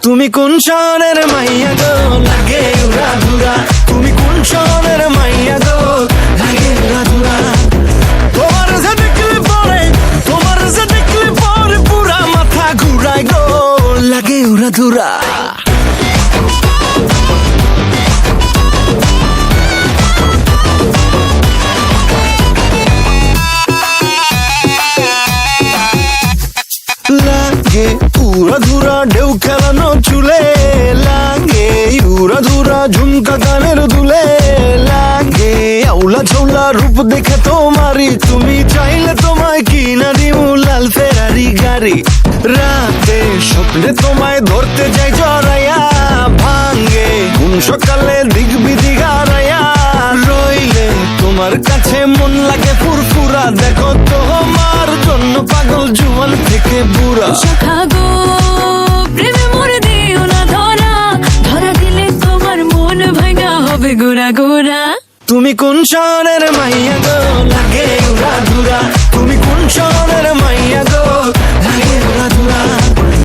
তুমি কোন শহরের মাইয়া গো লাগে উড়া ধুরা, তুমি কোন শহরের মাইয়া গো লাগে উড়া ধুরা। তোমার যে দেখলে পরে, তোমার যে দেখলে পরে পুরা মাথা ঘুরায় গো লাগে উড়া ধুরা। লাগে উড়া ধুরা ঢেউ খেলানো চুলে, লাগে উড়া ধুরা ঝুমকা গানের দুলে, লাগে আউলা ঝৌলা রূপ দেখে তোমারি, তুমি চাইলে তোমায় কিনা দিমু লাল ফেরারি গাড়ি। রাতে স্বপ্নে তোমায় ধরতে যাই জড়াইয়া, ভাঙ্গে কোন সকালে দিক বিদিক হারাইয়া, রইলে তোমার কাছে মন লাগে ফুরফুরা, দেখো তোমার জন্য পাগল জুয়ান থেকে বুড়া। শাখা গো প্রেমে মরে দিও না ধরা, ধরা দিলে তোমার মন ভাঙা হবে গোরা গোরা। তুমি কোন শহরের মাইয়া গো লাগে উড়া ধুরা,